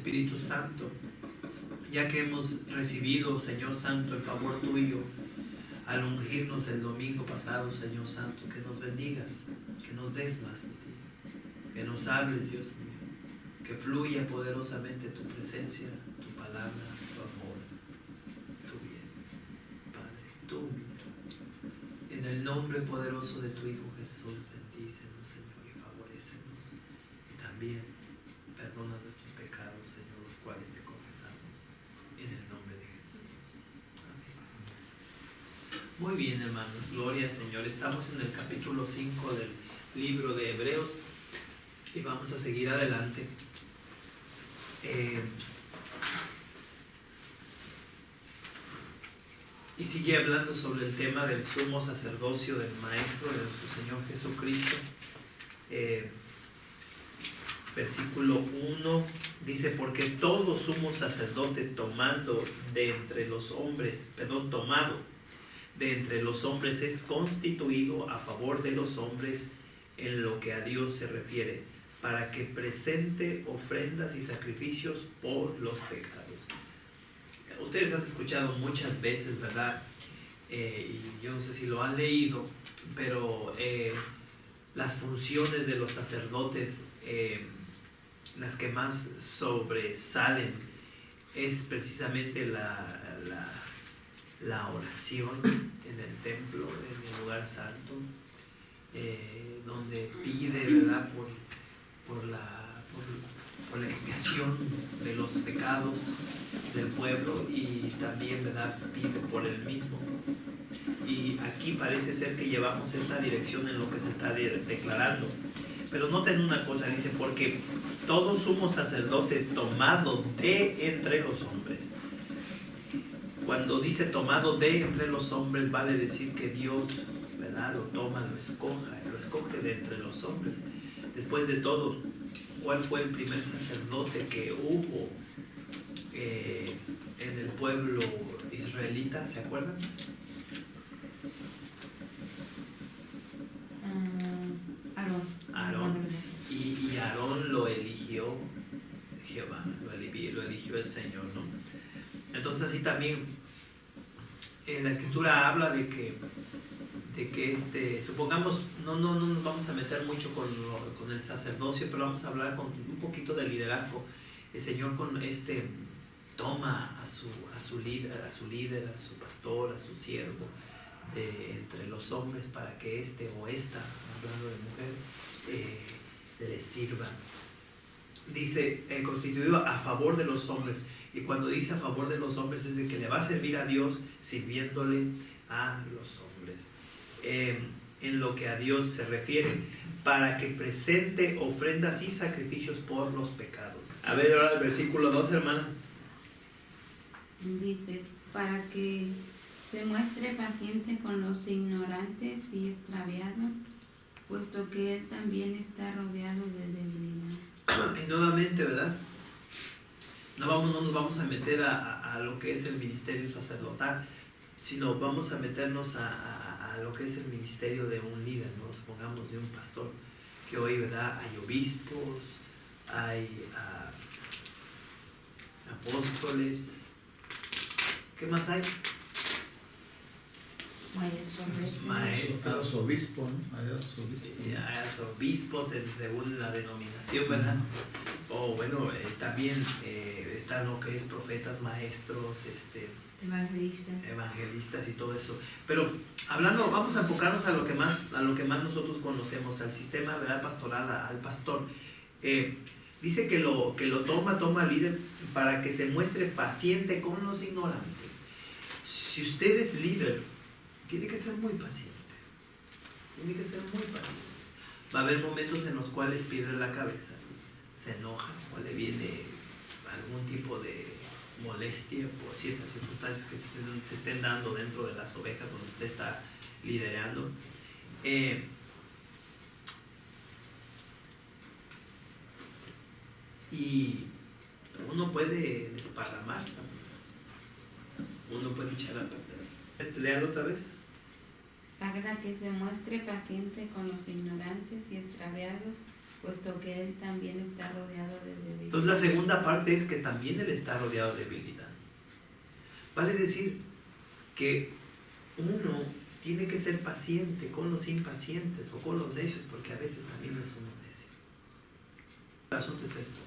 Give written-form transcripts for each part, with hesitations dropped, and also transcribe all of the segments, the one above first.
Espíritu Santo, ya que hemos recibido, Señor Santo, el favor tuyo al ungirnos el domingo pasado, Señor Santo, que nos bendigas, que nos des más de ti, que nos hables, Dios mío, que fluya poderosamente tu presencia, tu palabra, tu amor, tu bien, Padre, tú mismo. En el nombre poderoso de tu Hijo Jesús, bendícenos, Señor, y favorécenos, y también perdona nuestros pecados, Señor, los cuales te confesamos, en el nombre de Jesús. Amén. Muy bien, hermanos, gloria al Señor. Estamos en el capítulo 5 del libro de Hebreos y vamos a seguir adelante. Y sigue hablando sobre el tema del sumo sacerdocio del Maestro, de nuestro Señor Jesucristo. Versículo 1 dice: porque todo sumo sacerdote tomado de entre los hombres es constituido a favor de los hombres en lo que a Dios se refiere, para que presente ofrendas y sacrificios por los pecados. Ustedes han escuchado muchas veces, ¿verdad? Y yo no sé si lo han leído, pero las funciones de los sacerdotes, las que más sobresalen, es precisamente la oración en el templo, en el lugar santo, donde pide, ¿verdad?, por la expiación de los pecados del pueblo, y también, ¿verdad?, pide por él mismo. Y aquí parece ser que llevamos esta dirección en lo que se está declarando. Pero noten una cosa, dice: porque todo sumo sacerdote tomado de entre los hombres. Cuando dice tomado de entre los hombres, vale decir que Dios, ¿verdad?, lo toma, lo escoge de entre los hombres. Después de todo, ¿cuál fue el primer sacerdote que hubo en el pueblo israelita? ¿Se acuerdan? Aarón. Y Aarón lo eligió Jehová, lo eligió el Señor, ¿no? Entonces, así también en la Escritura habla de que supongamos, no nos vamos a meter mucho con el sacerdocio, pero vamos a hablar con un poquito de liderazgo. El Señor toma a su líder, a su pastor, a su siervo de entre los hombres, para que o esta, hablando de mujer, les sirva. Dice, constituido a favor de los hombres. Y cuando dice a favor de los hombres, es de que le va a servir a Dios sirviéndole a los hombres. En lo que a Dios se refiere, para que presente ofrendas y sacrificios por los pecados. A ver ahora el versículo 2, hermana. Dice: para que se muestre paciente con los ignorantes y extraviados, puesto que él también está rodeado de debilidad. Y nuevamente, ¿verdad? No nos vamos a meter a lo que es el ministerio sacerdotal, sino vamos a meternos a lo que es el ministerio de un líder, ¿no? Supongamos de un pastor, que hoy, ¿verdad?, hay obispos, hay apóstoles. ¿Qué más hay? Maestros, obispos, ¿no? Hay obispos según la denominación, ¿verdad? O bueno, también están lo que es profetas, maestros, evangelistas y todo eso. Pero hablando, vamos a enfocarnos a lo que más nosotros conocemos, al sistema, ¿verdad?, pastoral, al pastor. Dice que lo toma el líder para que se muestre paciente con los ignorantes. Si usted es líder, tiene que ser muy paciente. Va a haber momentos en los cuales pierde la cabeza, se enoja o le viene algún tipo de molestia por ciertas circunstancias que se estén dando dentro de las ovejas donde usted está liderando. Y uno puede desparramar también. Uno puede echar a perder. Léalo otra vez. Para que se muestre paciente con los ignorantes y extraviados, puesto que Él también está rodeado de debilidad. Entonces la segunda parte es que también Él está rodeado de debilidad. Vale decir que uno tiene que ser paciente con los impacientes o con los necios, porque a veces también es uno necio. El asunto es esto: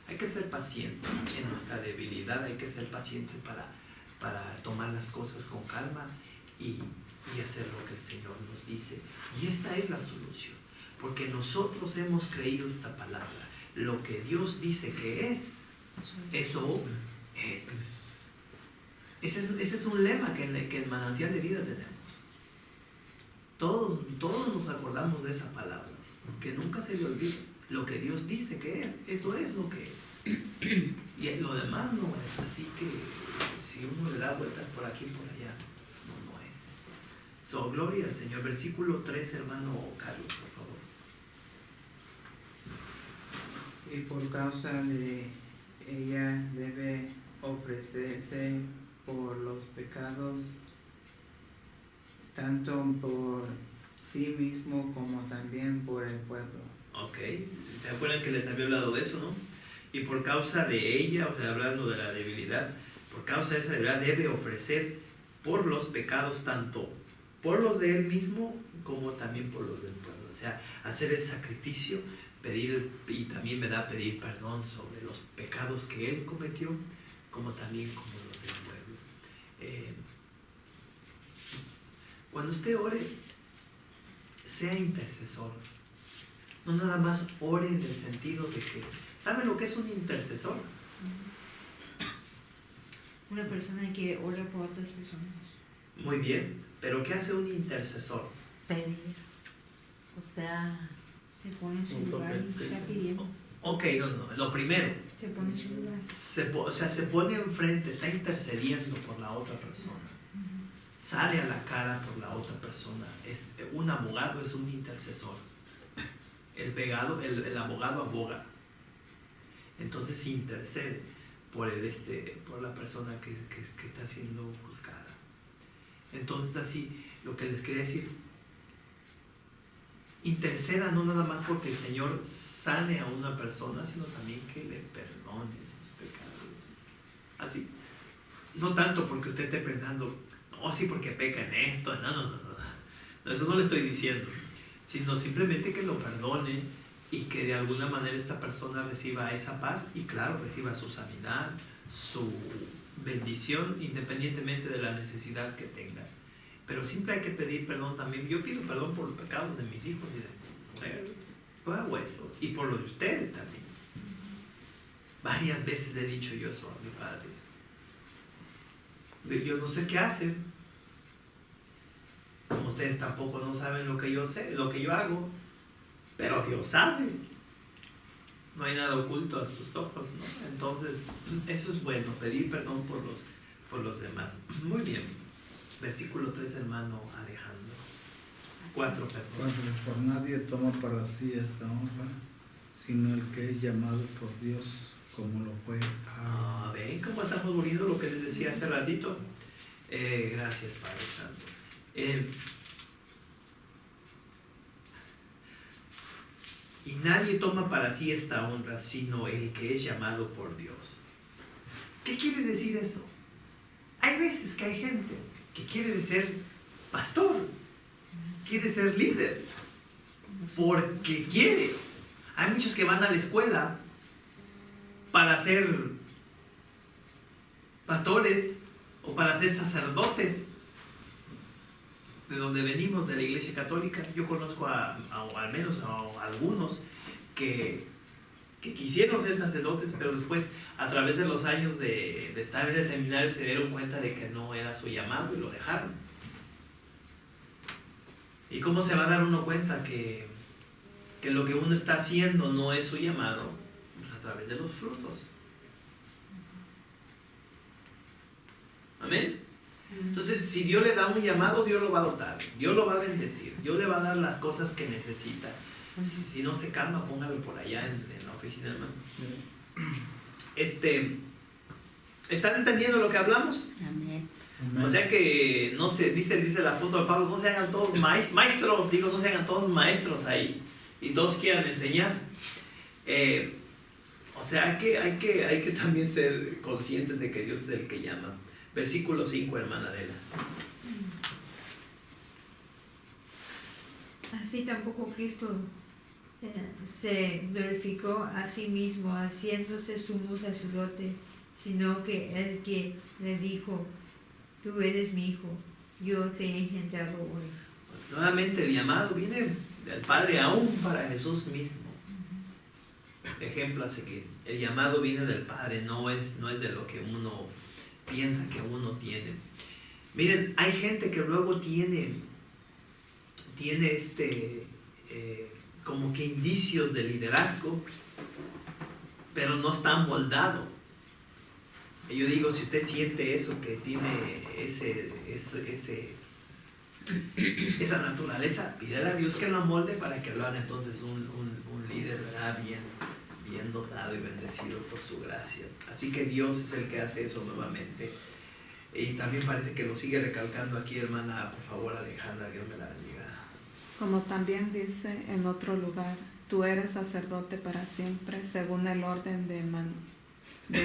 hay que ser pacientes en nuestra debilidad, hay que ser pacientes para tomar las cosas con calma y hacer lo que el Señor nos dice. Y esa es la solución, porque nosotros hemos creído esta palabra. Lo que Dios dice que es, eso es. Ese es un lema que en Manantial de Vida tenemos. Todos nos acordamos de esa palabra, que nunca se le olvide. Lo que Dios dice que es, eso es lo que es. Y lo demás no es. Así que si uno le da vueltas por aquí y por allá, no es. So, gloria al Señor. Versículo 3, hermano Carlos, por favor. Y por causa de ella debe ofrecerse por los pecados, tanto por sí mismo como también por el pueblo. Ok, ¿se acuerdan que les había hablado de eso, no? Y por causa de ella, o sea, hablando de la debilidad, por causa de esa debilidad debe ofrecer por los pecados, tanto por los de él mismo como también por los del pueblo. O sea, hacer el sacrificio, pedir, y también pedir perdón sobre los pecados que él cometió, como también como los del pueblo. Cuando usted ore, sea intercesor. No nada más ore en el sentido de que... ¿Saben lo que es un intercesor? Una persona que ora por otras personas. Muy bien, pero ¿qué hace un intercesor? Pedir. O sea, Se pone en su lugar y está pidiendo. Ok, no, lo primero, Se pone en su lugar. se pone enfrente, está intercediendo por la otra persona. Sale a la cara por la otra persona. Un abogado es un intercesor. El abogado aboga. Entonces intercede por la persona que está siendo juzgada. Entonces así, lo que les quería decir, interceda no nada más porque el Señor sane a una persona, sino también que le perdone sus pecados. Así, no tanto porque usted esté pensando, no, sí, porque peca en esto, no, eso no le estoy diciendo, sino simplemente que lo perdone y que de alguna manera esta persona reciba esa paz y claro, reciba su sanidad, su bendición, independientemente de la necesidad que tenga. Pero siempre hay que pedir perdón también. Yo pido perdón por los pecados de mis hijos y de mi mujer. Yo hago eso. Y por los de ustedes también. Varias veces le he dicho yo eso a mi padre. Yo no sé qué hacen. Como ustedes tampoco no saben lo que yo sé, lo que yo hago. Pero Dios sabe. No hay nada oculto a sus ojos, ¿no? Entonces, eso es bueno, pedir perdón por los demás. Muy bien. Versículo 3, hermano Alejandro. 4, perdón. Por nadie toma para sí esta honra, sino el que es llamado por Dios, como lo fue Aarón. ¿Ven cómo estamos uniendo lo que les decía hace ratito? Gracias, Padre Santo. Y nadie toma para sí esta honra, sino el que es llamado por Dios. ¿Qué quiere decir eso? Hay veces que hay gente que quiere ser pastor, quiere ser líder, porque quiere. Hay muchos que van a la escuela para ser pastores o para ser sacerdotes, de donde venimos, de la Iglesia Católica. Yo conozco al menos a algunos que quisieron ser sacerdotes, pero después, a través de los años de estar en el seminario, se dieron cuenta de que no era su llamado y lo dejaron. ¿Y cómo se va a dar uno cuenta que lo que uno está haciendo no es su llamado? Pues a través de los frutos. Amén. Entonces, si Dios le da un llamado, Dios lo va a dotar, Dios lo va a bendecir, Dios le va a dar las cosas que necesita. Si no se calma, póngalo por allá en la oficina, hermano. ¿Están entendiendo lo que hablamos? amén. Amén. O sea que, no se dice el apóstol Pablo, no se hagan todos maestros, no se hagan todos maestros ahí. y todos quieran enseñar. O sea, hay que también ser conscientes de que Dios es el que llama. Versículo 5, hermana Adela. Así tampoco Cristo se glorificó a sí mismo haciéndose sumo sacerdote, sino que el que le dijo, tú eres mi hijo, yo te he engendrado hoy. Nuevamente el llamado viene del Padre aún para Jesús mismo. Ejemplo a seguir. El llamado viene del Padre, no es de lo que uno piensa que uno tiene. Miren, hay gente que luego tiene como que indicios de liderazgo, pero no está moldado. Y yo digo, si usted siente eso, que tiene esa naturaleza, pídele a Dios que lo molde para que lo haga entonces un líder, ¿verdad? Bien dotado y bendecido por su gracia. Así que Dios es el que hace eso nuevamente. Y también parece que lo sigue recalcando aquí, hermana, por favor, Alejandra, Dios me la bendiga. Como también dice en otro lugar, tú eres sacerdote para siempre, según el orden de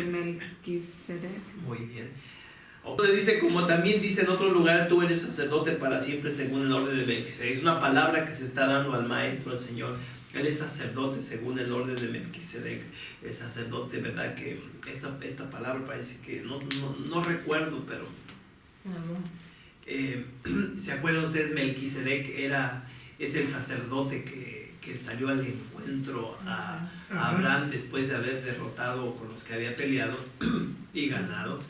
Melquisedec. Muy bien. Otro dice, como también dice en otro lugar, tú eres sacerdote para siempre, según el orden de Melquisedec. Es una palabra que se está dando al Maestro, al Señor. Él es sacerdote según el orden de Melquisedec. El sacerdote, ¿verdad? Que esta palabra parece que no recuerdo, pero ¿se acuerdan ustedes? Melquisedec es el sacerdote que salió al encuentro a Abraham después de haber derrotado con los que había peleado y ganado.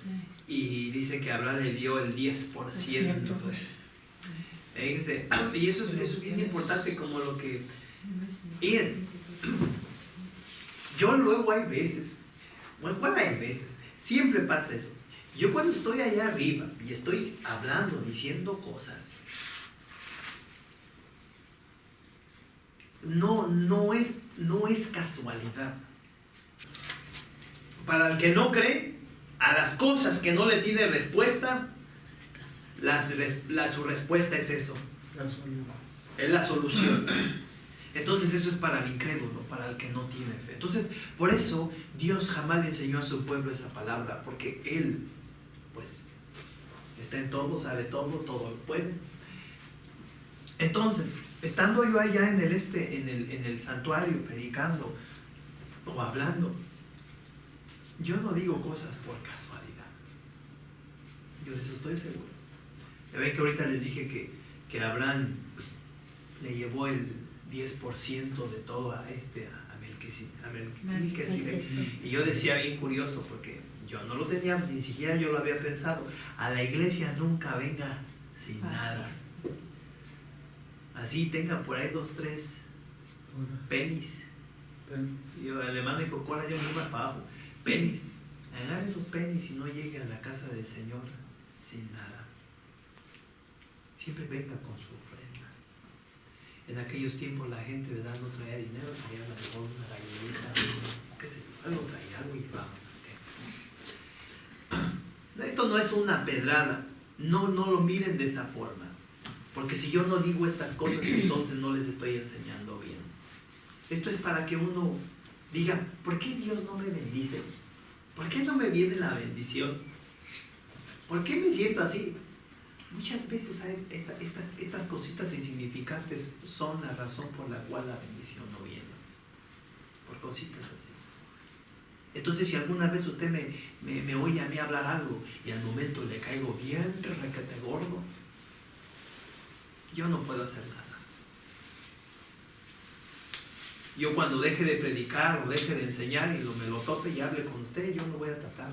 Y dice que Abraham le dio el 10%. Fíjense, y eso es bien importante, como lo que... Miren, yo luego hay veces, bueno, ¿cuál hay veces? Siempre pasa eso. Yo cuando estoy allá arriba y estoy hablando, diciendo cosas, no es casualidad. Para el que no cree, a las cosas que no le tiene respuesta, su respuesta es eso. Es la solución. Entonces eso es para el incrédulo, para el que no tiene fe. Entonces, por eso Dios jamás le enseñó a su pueblo esa palabra, porque Él, pues, está en todo, sabe todo lo puede. Entonces, estando yo allá en el santuario predicando o hablando, yo no digo cosas por casualidad. Yo de eso estoy seguro. Ya ven que ahorita les dije que Abraham le llevó el 10% de todo a Melquisedec. Y yo decía, bien curioso, porque yo no lo tenía, ni siquiera yo lo había pensado. A la iglesia nunca venga sin nada. Así tengan por ahí 2, 3 pennies. Yo, el hermano dijo, ¿cuál yo me iba para abajo? Pennies. Agarren esos pennies y no lleguen a la casa del Señor sin nada. Siempre venga con su ofrenda. En aquellos tiempos la gente, ¿verdad?, no traía dinero, traía a lo mejor una galletita, qué sé yo, algo traía, algo llevaba. Esto no es una pedrada, no lo miren de esa forma, porque si yo no digo estas cosas, entonces no les estoy enseñando bien. Esto es para que uno diga, ¿por qué Dios no me bendice? ¿Por qué no me viene la bendición? ¿Por qué me siento así? Muchas veces hay estas cositas insignificantes son la razón por la cual la bendición no viene. Por cositas así. Entonces, si alguna vez usted me oye a mí hablar algo y al momento le caigo bien requete gordo, yo no puedo hacer nada. Yo cuando deje de predicar o deje de enseñar y me lo tope y hable con usted, yo lo voy a tratar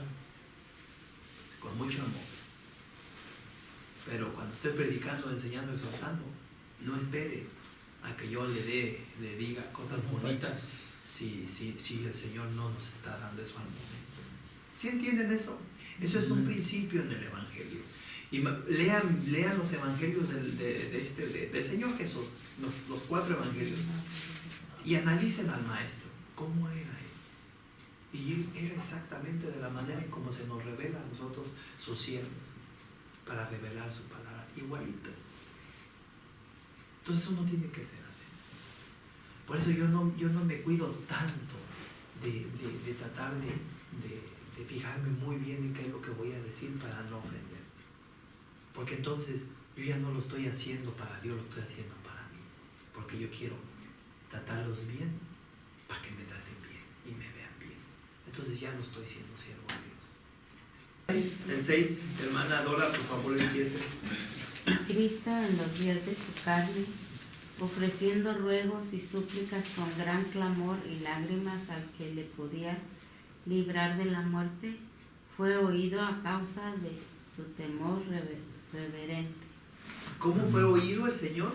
con mucho amor. Pero cuando estoy predicando, enseñando, exhortando, no espere a que yo le diga cosas bonitas si el Señor no nos está dando eso al momento. ¿Sí entienden eso? Eso es un principio en el Evangelio. Y lean los Evangelios del Señor Jesús, los 4 Evangelios, y analicen al Maestro, cómo era Él. Y Él era exactamente de la manera en cómo se nos revela a nosotros, sus siervos, para revelar su palabra, igualito. Entonces uno tiene que ser así. Por eso yo no me cuido tanto de tratar de fijarme muy bien en qué es lo que voy a decir para no ofender. Porque entonces yo ya no lo estoy haciendo para Dios, lo estoy haciendo para mí. Porque yo quiero tratarlos bien para que me traten bien y me vean bien. Entonces ya no estoy siendo siervo de Dios. El 6, hermana Dora, por favor, el 7. Cristo en los días de su carne, ofreciendo ruegos y súplicas con gran clamor y lágrimas al que le podía librar de la muerte, fue oído a causa de su temor reverente. ¿Cómo fue oído el Señor?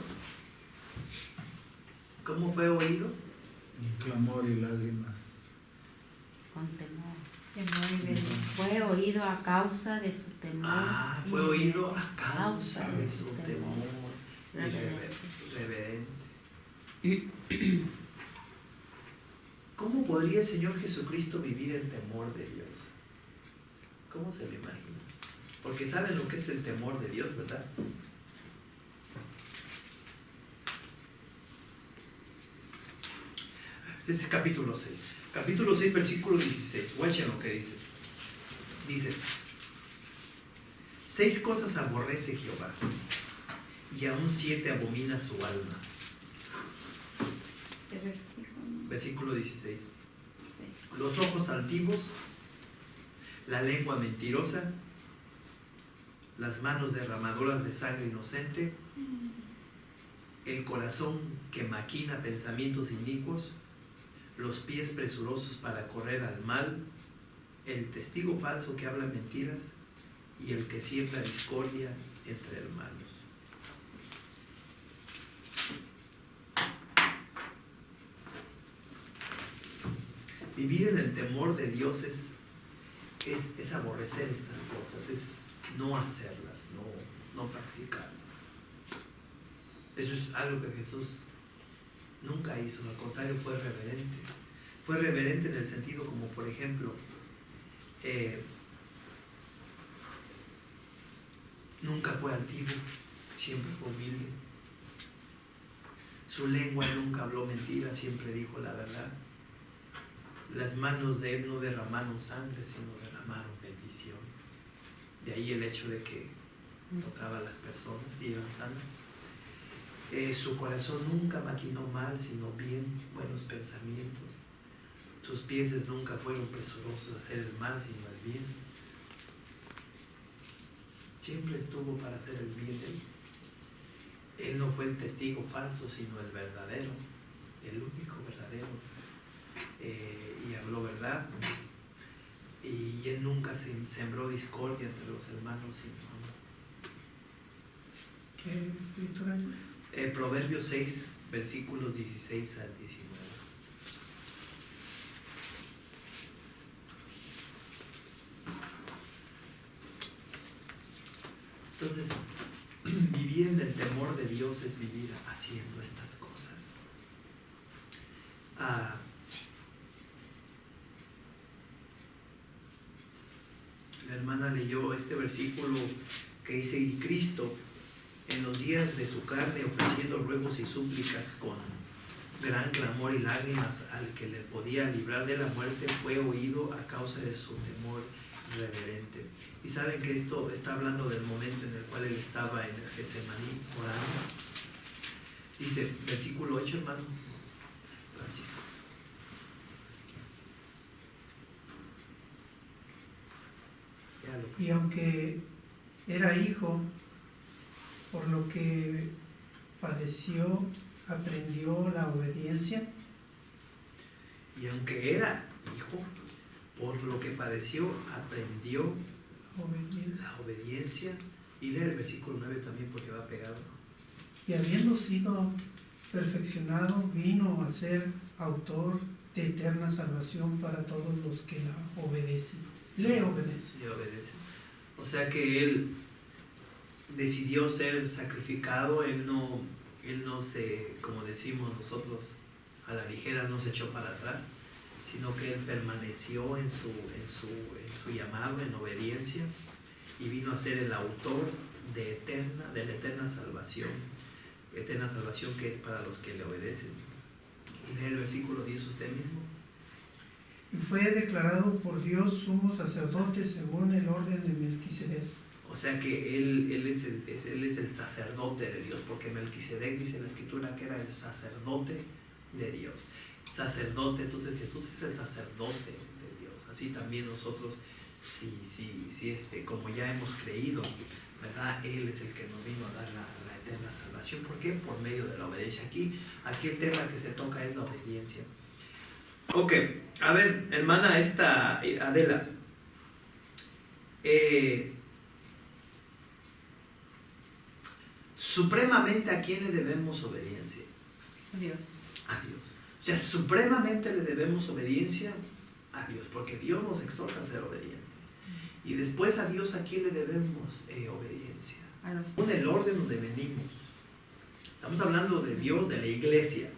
¿Cómo fue oído? Clamor y lágrimas. Con temor. Temor y reverente. Fue oído a causa de su temor. Fue oído a causa de su temor Reverente. reverente. ¿Cómo podría el Señor Jesucristo vivir el temor de Dios? ¿Cómo se lo imagina? Porque saben lo que es el temor de Dios, ¿verdad? Es capítulo 6. Capítulo 6, versículo 16. Guachen lo que dice. Dice: 6 cosas aborrece Jehová, y aún 7 abomina su alma. Versículo 16. Los ojos altivos, la lengua mentirosa, las manos derramadoras de sangre inocente, el corazón que maquina pensamientos inicuos, los pies presurosos para correr al mal, el testigo falso que habla mentiras y el que siembra discordia entre hermanos. Vivir en el temor de Dios es aborrecer estas cosas, es no hacerlas, no practicarlas. Eso es algo que Jesús nunca hizo, al contrario, fue reverente. Fue reverente en el sentido como, por ejemplo, nunca fue altivo, siempre fue humilde. Su lengua nunca habló mentira, siempre dijo la verdad. Las manos de él no derramaron sangre, sino derramaron bendición. De ahí el hecho de que tocaba a las personas y iban sanas. Su corazón nunca maquinó mal, sino bien, buenos pensamientos. Sus pies nunca fueron presurosos a hacer el mal, sino el bien. Siempre estuvo para hacer el bien de él. Él no fue el testigo falso, sino el verdadero, el único verdadero. Y habló verdad. Y él nunca sembró discordia entre los hermanos, sino amor. ¿Qué escritura? Proverbios 6, versículos 16 al 19. Entonces, vivir en el temor de Dios es vivir haciendo estas cosas. La hermana leyó este versículo que dice: y Cristo, en los días de su carne, ofreciendo ruegos y súplicas con gran clamor y lágrimas al que le podía librar de la muerte, fue oído a causa de su temor reverente. Y saben que esto está hablando del momento en el cual él estaba en el Getsemaní orando. Dice, versículo 8, hermano. Y aunque era hijo, por lo que padeció, aprendió la obediencia. Y aunque era hijo, por lo que padeció, aprendió la obediencia. Y lee el versículo 9 también, porque va pegado. Y habiendo sido perfeccionado, vino a ser autor de eterna salvación para todos los que la obedecen. Le obedecen. Le obedece. O sea que él decidió ser sacrificado. Él no se, como decimos nosotros a la ligera, no se echó para atrás, sino que él permaneció en su llamado, en obediencia, y vino a ser el autor de la eterna salvación que es para los que le obedecen. Y versículo 10 usted mismo. Y fue declarado por Dios sumo sacerdote según el orden de Melquisedec. O sea que él es el sacerdote de Dios, porque Melquisedec dice en la Escritura que era el sacerdote de Dios. Sacerdote, entonces Jesús es el sacerdote de Dios. Así también nosotros, como ya hemos creído, ¿verdad? Él es el que nos vino a dar la eterna salvación. ¿Por qué? Por medio de la obediencia. Aquí el tema que se toca es la obediencia. Ok, a ver, hermana Adela. Supremamente, ¿a quién le debemos obediencia? Dios. A Dios. O sea, supremamente le debemos obediencia a Dios, porque Dios nos exhorta a ser obedientes. Y después a Dios, ¿a quién le debemos obediencia? A los Según el orden donde venimos. Estamos hablando de Dios, de la iglesia,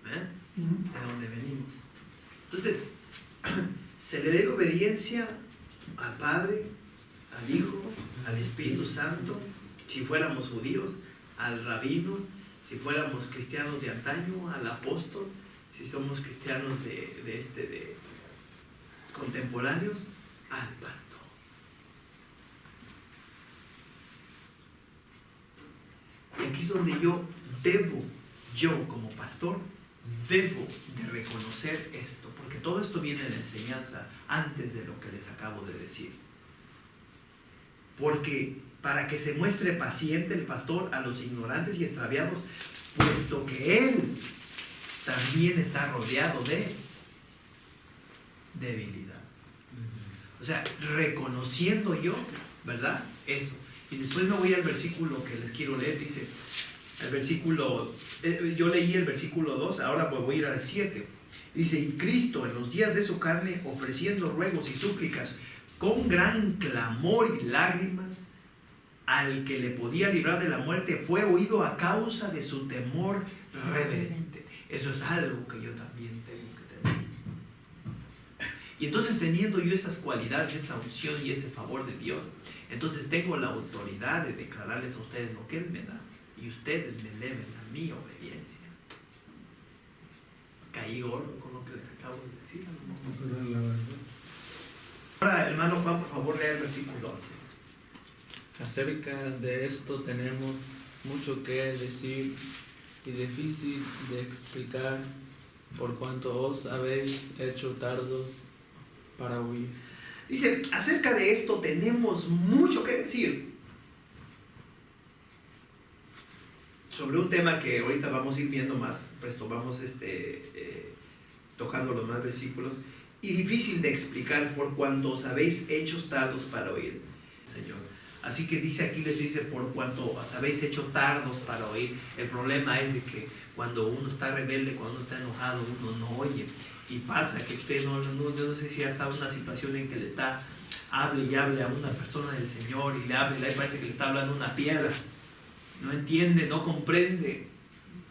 de donde venimos. Entonces, se le debe obediencia al Padre, al Hijo, al Espíritu Santo, si fuéramos judíos, al rabino, si fuéramos cristianos de antaño, al apóstol, si somos cristianos de contemporáneos, al pastor. Y aquí es donde yo como pastor, debo de reconocer esto, porque todo esto viene de la enseñanza antes de lo que les acabo de decir. Porque para que se muestre paciente el pastor a los ignorantes y extraviados, puesto que él también está rodeado de debilidad. O sea, reconociendo yo, ¿verdad? Eso. Y después me voy al versículo que les quiero leer, dice, el versículo, yo leí el versículo 2, ahora pues voy a ir al 7. Dice, y Cristo en los días de su carne, ofreciendo ruegos y súplicas, con gran clamor y lágrimas, al que le podía librar de la muerte, fue oído a causa de su temor reverente. Eso es algo que yo también tengo que tener. Y entonces, teniendo yo esas cualidades, esa unción y ese favor de Dios, entonces tengo la autoridad de declararles a ustedes lo que Él me da, y ustedes me deben a mi obediencia. Caí gordo con lo que les acabo de decir. Pero la verdad. Ahora, hermano Juan, por favor, lea el versículo 11. Acerca de esto tenemos mucho que decir y difícil de explicar, por cuanto os habéis hecho tardos para oír. Dice, acerca de esto tenemos mucho que decir. Sobre un tema que ahorita vamos a ir viendo más, presto vamos tocando los más versículos, y difícil de explicar por cuanto os habéis hecho tardos para oír, Señor. Así que dice aquí, les dice, por cuanto os habéis hecho tardos para oír. El problema es de que cuando uno está rebelde, cuando uno está enojado, uno no oye. Y pasa que usted yo no sé si ha estado en una situación en que le está, hable y hable a una persona del Señor, y le habla y le parece que le está hablando una piedra. No entiende, no comprende.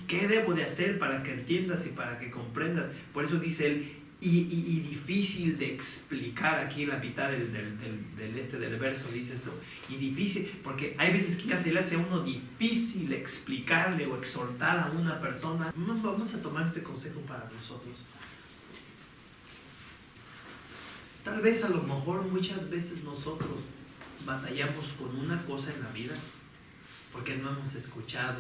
¿Qué debo de hacer para que entiendas y para que comprendas? Por eso dice él, y difícil de explicar. Aquí en la mitad del verso dice eso. Y difícil, porque hay veces que ya se le hace a uno difícil explicarle o exhortar a una persona. Vamos a tomar este consejo para nosotros. Tal vez a lo mejor muchas veces nosotros batallamos con una cosa en la vida porque no hemos escuchado,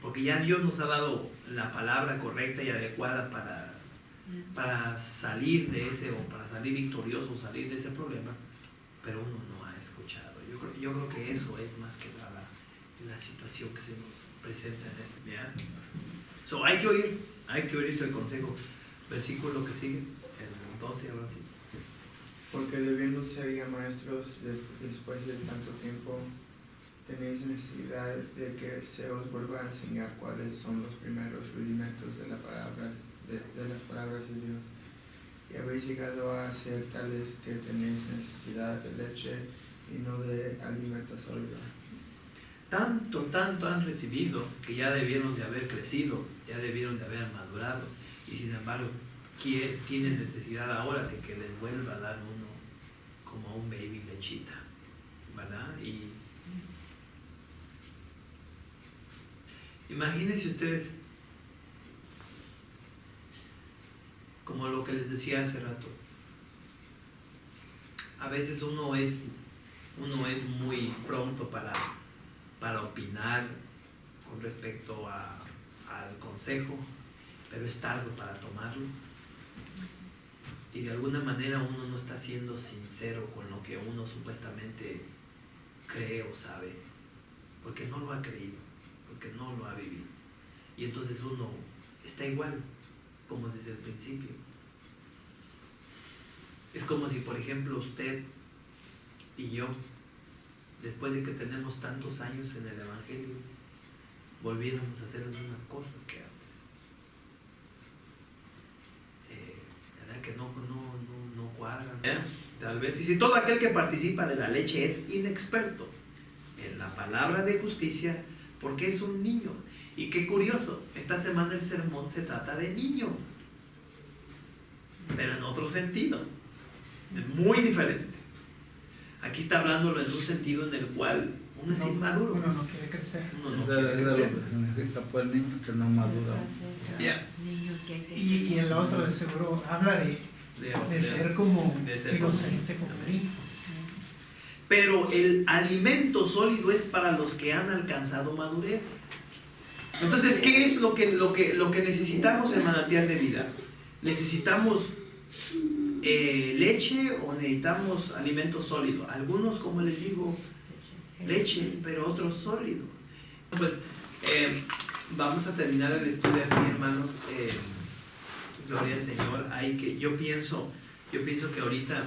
porque ya Dios nos ha dado la palabra correcta y adecuada para salir de ese, o para salir victorioso, salir de ese problema, pero uno no ha escuchado. Yo creo que eso es más que nada la situación que se nos presenta en este día. So, hay que oír ese consejo. Versículo que sigue, el 12, ahora sí. Porque debiendo ser ya maestros después de tanto tiempo, tenéis necesidad de que se os vuelva a enseñar cuáles son los primeros rudimentos de la palabra, de las palabras de Dios. Y habéis llegado a ser tales que tenéis necesidad de leche y no de alimento sólido. Tanto han recibido que ya debieron de haber crecido, ya debieron de haber madurado, y sin embargo tienen necesidad ahora de que les vuelva a dar uno como un baby lechita, ¿verdad? Y imagínense ustedes como lo que les decía hace rato. A veces uno es muy pronto para opinar con respecto al consejo, pero es tarde para tomarlo. Y de alguna manera uno no está siendo sincero con lo que uno supuestamente cree o sabe, porque no lo ha creído, porque no lo ha vivido. Y entonces uno está igual como desde el principio. Es como si, por ejemplo, usted y yo, después de que tenemos tantos años en el Evangelio, volviéramos a hacer las mismas cosas que antes. ¿Verdad que no cuadran? Tal vez. Y si todo aquel que participa de la leche es inexperto en la palabra de justicia, porque es un niño. Y qué curioso, esta semana el sermón se trata de niño, pero en otro sentido, muy diferente. Aquí está hablándolo en un sentido en el cual uno es inmaduro. Uno no quiere crecer. Uno no quiere crecer. Fue el niño que no madura. Yeah. Y el otro de seguro habla de ser como inocente, como niño. Pero el alimento sólido es para los que han alcanzado madurez. Entonces, ¿qué es lo que necesitamos en Manantial de Vida? ¿Necesitamos leche o necesitamos alimento sólido? Algunos, como les digo, leche, pero otros sólido. Pues vamos a terminar el estudio aquí, hermanos. Gloria al Señor. Yo pienso que ahorita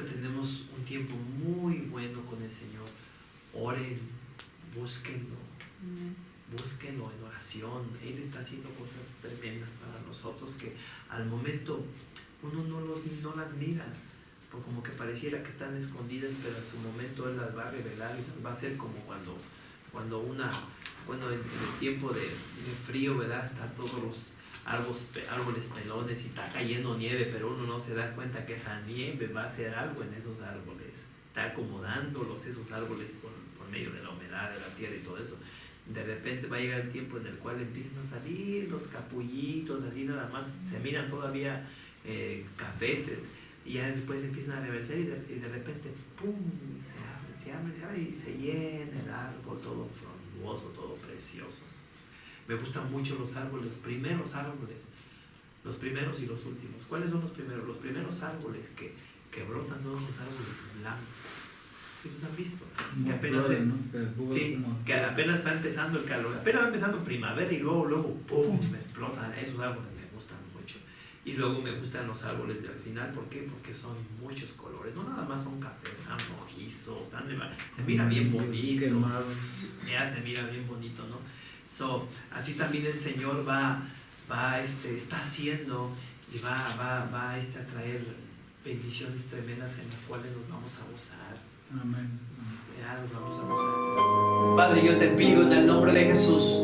tenemos un tiempo muy bueno con el Señor. Oren, búsquenlo en oración. Él está haciendo cosas tremendas para nosotros que al momento uno no las mira, porque como que pareciera que están escondidas, pero en su momento Él las va a revelar y las va a hacer como cuando en el tiempo de frío, ¿verdad? Están todos los árboles pelones y está cayendo nieve, pero uno no se da cuenta que esa nieve va a hacer algo en esos árboles, está acomodándolos esos árboles por medio de la humedad de la tierra y todo eso. De repente va a llegar el tiempo en el cual empiezan a salir los capullitos, así nada más, se miran todavía cafeces, y ya después empiezan a reversar y de repente ¡pum! Se abre y se llena el árbol, todo frondoso, todo precioso. Me gustan mucho los árboles, los primeros y los últimos. ¿Cuáles son los primeros? Los primeros árboles que brotan son los árboles blancos. ¿Sí los han visto? Que apenas, que apenas va empezando el calor, apenas va empezando primavera y luego ¡pum! Me explotan. Esos árboles me gustan mucho. Y luego me gustan los árboles del final. ¿Por qué? Porque son muchos colores. No nada más son cafés, están rojizos, se mira bien bonito. Quemados. Ya se mira bien bonito, ¿no? Así también el Señor está haciendo y va a traer bendiciones tremendas en las cuales nos vamos a gozar. Amén. Ya nos vamos a gozar. Padre, yo te pido en el nombre de Jesús,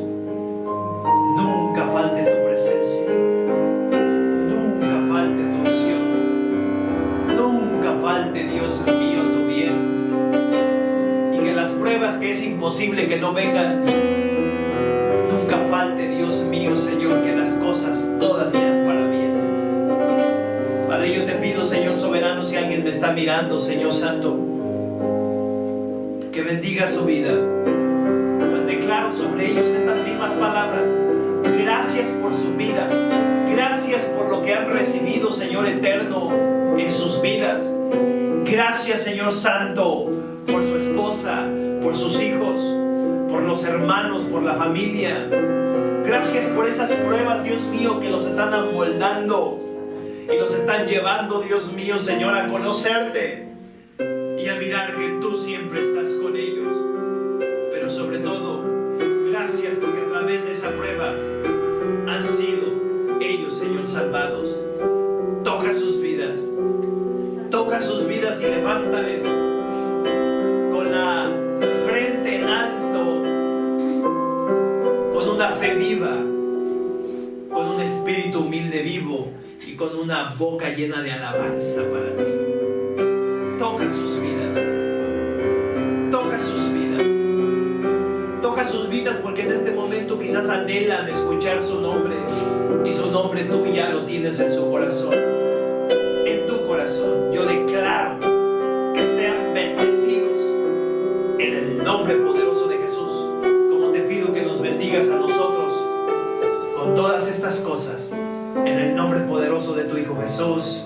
nunca falte tu presencia, nunca falte tu unción, nunca falte, Dios mío, tu bien, y que las pruebas que es imposible que no vengan, nunca falte, Dios mío, Señor, que las cosas todas sean para bien. Padre, yo te pido, Señor soberano, si alguien me está mirando, Señor Santo, que bendiga su vida, pues declaro sobre ellos estas mismas palabras. Gracias por sus vidas, gracias por lo que han recibido, Señor eterno, en sus vidas. Gracias, Señor Santo, por su esposa, por sus hijos, por los hermanos, por la familia. Gracias por esas pruebas, Dios mío, que los están amoldando y los están llevando, Dios mío, Señor, a conocerte y a mirar que tú siempre estás con ellos. Pero sobre todo, gracias porque a través de esa prueba han sido ellos, Señor, salvados. Toca sus vidas y levántales con la frente en alto, con una fe viva, con un espíritu humilde vivo y con una boca llena de alabanza para ti. Toca sus vidas, toca sus vidas, toca toca sus vidas, porque en este momento quizás anhelan escuchar su nombre, y su nombre tú ya lo tienes en su corazón, en tu corazón. Yo declaro que sean bendecidos en el nombre poderoso de Jesús. Como te pido que nos bendigas a nosotros con todas estas cosas, en el nombre poderoso de tu Hijo Jesús.